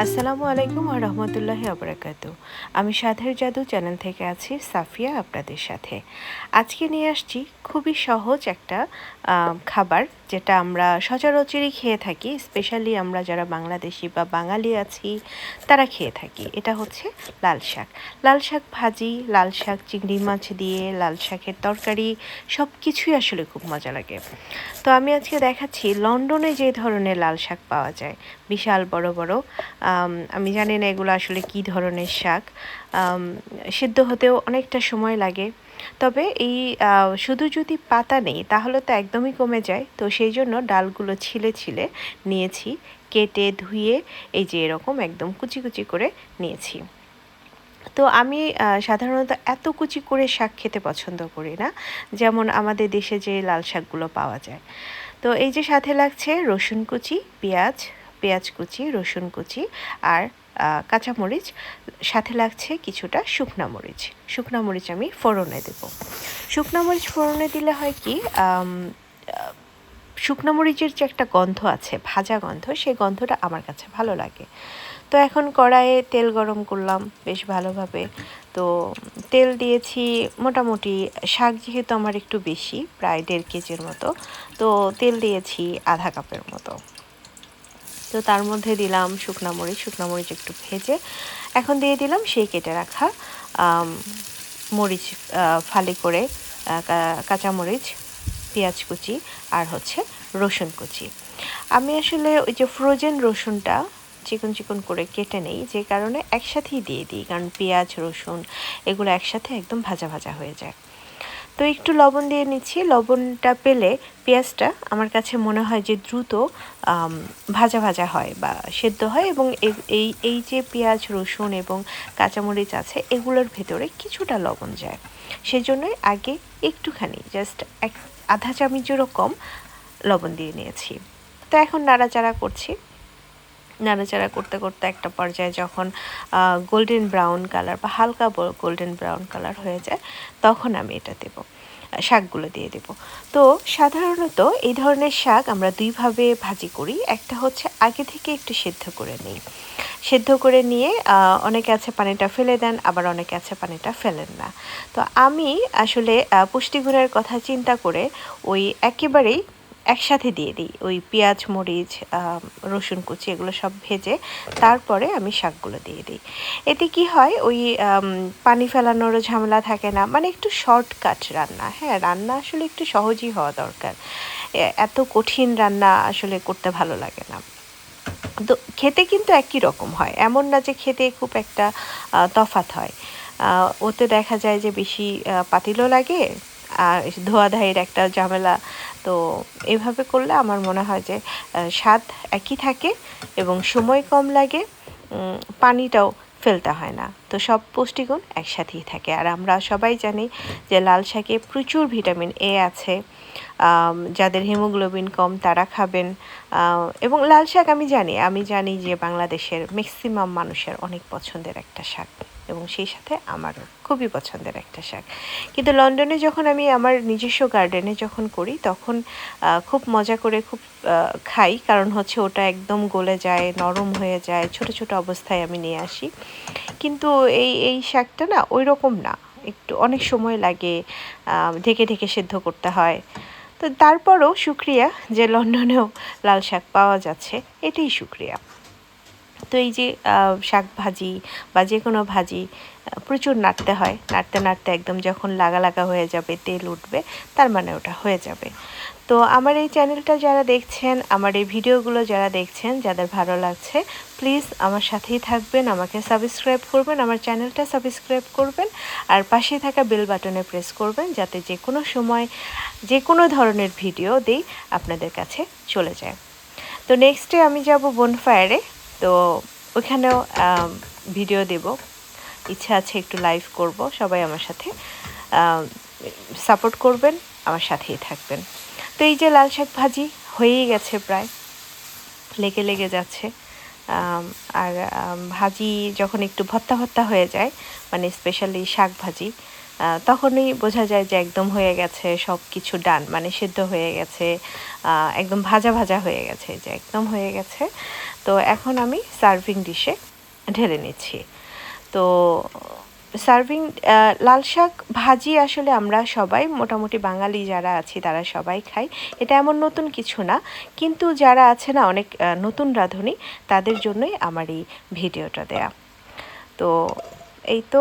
আসসালামু আলাইকুম ওয়া রাহমাতুল্লাহি ওয়া বারাকাতুহু। আমি সাধের জাদু চ্যানেল থেকে আছি সাফিয়া আপনাদের সাথে। আজকে নিয়ে আসছি খুবই সহজ একটা খাবার যেটা আমরা সচরাচরই খেয়ে থাকি। স্পেশালি আমরা যারা বাংলাদেশি বা বাঙালি আছি তারা খেয়ে থাকি। এটা হচ্ছে লাল শাক। লাল শাক ভাজি, লাল শাক চিংড়ি মাছ দিয়ে, লাল শাকের তরকারি সবকিছুই আসলে খুব মজা লাগে। তো আমি আজকে দেখাচ্ছি লন্ডনে যে ধরনের লাল শাক পাওয়া যায়। বিশাল বড়, বড়। আমি জানি না এগুলো আসলে কী ধরনের শাক। সিদ্ধ হতেও অনেকটা সময় লাগে। তবে এই শুধু যদি পাতা নেই তাহলে তো একদমই কমে যায়। তো সেই জন্য ডালগুলো ছিলে, ছিলে নিয়েছি। কেটে ধুয়ে এই যে এরকম একদম কুচি, কুচি করে নিয়েছি। তো আমি সাধারণত এত কুচি করে শাক খেতে পছন্দ করি না। যেমন আমাদের দেশে যে লাল শাকগুলো পাওয়া যায়। তো এই যে সাথে লাগছে রসুন কুচি, পেঁয়াজ কুচি, রসুন কুচি আর কাঁচামরিচ। সাথে লাগছে কিছুটা শুকনা মরিচ। শুকনা মরিচ আমি ফোড়নে দেব। শুকনা মরিচ ফোড়নে দিলে হয় কি শুকনো মরিচের যে একটা গন্ধ আছে, ভাজা গন্ধ, সেই গন্ধটা আমার কাছে ভালো লাগে। তো এখন কড়াইয়ে তেল গরম করলাম বেশ ভালোভাবে। তো তেল দিয়েছি মোটামুটি, শাক যেহেতু আমার একটু বেশি, প্রায় 1.5 কেজির মতো, তো তেল দিয়েছি আধা কাপের মতো। তো তার মধ্যে দিলাম শুকনো মরিচ একটু ভেজে এখন দিয়ে দিলাম সেই কেটে রাখা মরিচ, ফালি করে কাঁচামরিচ, পেঁয়াজ কুচি আর হচ্ছে রসুন কুচি। আমি আসলে ওই যে ফ্রোজেন রসুনটা চিকন চিকন করে কেটে নেই, যে কারণে একসাথেই দিয়ে দিই, কারণ পেঁয়াজ রসুন এগুলো একসাথে একদম ভাজা ভাজা হয়ে যায়। তো একটু লবণ দিয়ে নিচ্ছি। লবণটা পেলে পেঁয়াজটা আমার কাছে মনে হয় যে দ্রুত ভাজা ভাজা হয় বা সেদ্ধ হয়, এবং এই যে পেঁয়াজ রসুন এবং কাঁচামরিচ আছে এগুলোর ভেতরে কিছুটা লবণ যায়। সেজন্যই আগে একটুখানি জাস্ট আধা চামচেরও কম লবণ দিয়ে নিয়েছি। তো এখন নাড়াচাড়া করছি। নাড়াচাড়া করতে করতে একটা পর্যায়ে যখন গোল্ডেন ব্রাউন কালার বা হালকা গোল্ডেন ব্রাউন কালার হয়ে যায় তখন আমি এটা দেব, শাকগুলো দিয়ে দেব। তো সাধারণত এই ধরনের শাক আমরা দুইভাবে ভাজি করি। একটা হচ্ছে আগে থেকে একটু সেদ্ধ করে নিই। সেদ্ধ করে নিয়ে অনেকে আছে পানিটা ফেলে দেন, আবার অনেকে আছে পানিটা ফেলেন না। তো আমি আসলে পুষ্টিগুণের কথা চিন্তা করে ওই একেবারেই একসাথে দিয়ে দিই ওই পেঁয়াজ মরিচ রসুন কুচি এগুলো সব ভেজে তারপরে আমি শাকগুলো দিয়ে দিই। এতে কি হয়, ওই পানি ফেলানোরও ঝামেলা থাকে না, মানে একটু শর্টকাট রান্না। হ্যাঁ, রান্না আসলে একটু সহজই হওয়া দরকার। এত কঠিন রান্না আসলে করতে ভালো লাগে না। তো খেতে কিন্তু একই রকম হয়, এমন না যে খেতে খুব একটা তফাৎ হয়। ওতে দেখা যায় যে বেশি পাতিলও লাগে আর ধোয়াধাইয়ের একটা ঝামেলা। তো এভাবে করলে আমার মনে হয় যে স্বাদ একই থাকে এবং সময় কম লাগে, পানিটাও ফেলতে হয় না। তো সব পুষ্টিগুণ একসাথেই থাকে। আর আমরা সবাই জানি যে লাল শাকে প্রচুর ভিটামিন এ আছে। যাদের হিমোগ্লোবিন কম তারা খাবেন। এবং লাল শাক আমি জানি যে বাংলাদেশের ম্যাক্সিমাম মানুষের অনেক পছন্দের একটা শাক, এবং সেই সাথে আমারও খুবই পছন্দের একটা শাক। কিন্তু লন্ডনে যখন আমি আমার নিজস্ব গার্ডেনে যখন করি তখন খুব মজা করে খুব খাই, কারণ হচ্ছে ওটা একদম গলে যায়, নরম হয়ে যায়, ছোট ছোট অবস্থায় আমি নিয়ে আসি। কিন্তু এই শাকটা না ওই রকম না, একটু অনেক সময় লাগে, ঢেকে ঢেকে সেদ্ধ করতে হয়। তো তারপরও শুকরিয়া যে লন্ডনেও লাল শাক পাওয়া যাচ্ছে, এটাই শুকরিয়া। তো এই যে শাক ভাজি বা যে কোনো ভাজি প্রচুর নাড়তে হয়, নাড়তে নাড়তে একদম যখন লাগা লাগা হয়ে যাবে, তেল উঠবে, তার মানে ওটা হয়ে যাবে। তো আমার এই চ্যানেলটা যারা দেখছেন, আমার এই ভিডিওগুলো যারা দেখছেন, যাদের ভালো লাগছে, প্লিজ আমার সাথেই থাকবেন, আমাকে সাবস্ক্রাইব করবেন, আমার চ্যানেলটা সাবস্ক্রাইব করবেন, আর পাশে থাকা বেল বাটনে প্রেস করবেন, যাতে যে কোনো সময় যে কোনো ধরনের ভিডিও দিই আপনাদের কাছে চলে যায়। তো নেক্সটে আমি যাব বনফায়ারে। তো ওইখানেও ভিডিও দেব, ইচ্ছা আছে একটু লাইভ করব। সবাই আমার সাথে সাপোর্ট করবেন, আমার সাথেই থাকবেন। তো এই যে লাল শাক ভাজি হয়েই গেছে, প্রায় লেগে লেগে যাচ্ছে। আর ভাজি যখন একটু ভর্তা ভর্তা হয়ে যায়, মানে স্পেশালি শাক ভাজি, তখনই বোঝা যায় যে একদম হয়ে গেছে, সব কিছু ডান, মানে সিদ্ধ হয়ে গেছে, একদম ভাজা ভাজা হয়ে গেছে, যে একদম হয়ে গেছে। তো এখন আমি সার্ভিং ডিশে ঢেলে নিচ্ছি। তো সার্ভিং লাল শাক ভাজি আসলে আমরা সবাই মোটামুটি বাঙালি যারা আছি তারা সবাই খাই, এটা এমন নতুন কিছু না। কিন্তু যারা আছে না অনেক নতুন রাঁধুনি, তাদের জন্যই আমার এই ভিডিওটা দেয়া। তো এই তো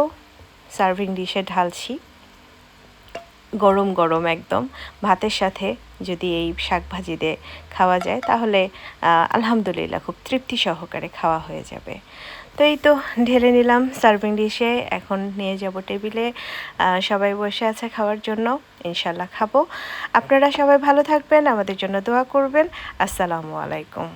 সার্ভিং ডিশে ঢালছি, গরম গরম একদম ভাতের সাথে যদি এই শাক ভাজি দিয়ে খাওয়া যায় তাহলে আলহামদুলিল্লাহ খুব তৃপ্তি সহকারে খাওয়া হয়ে যাবে। তো এই তো ঢেলে নিলাম সার্ভিং ডিশে, এখন নিয়ে যাব টেবিলে। সবাই বসে আছে খাওয়ার জন্য, ইনশাল্লাহ খাবো। আপনারা সবাই ভালো থাকবেন, আমাদের জন্য দোয়া করবেন। আসসালামু আলাইকুম।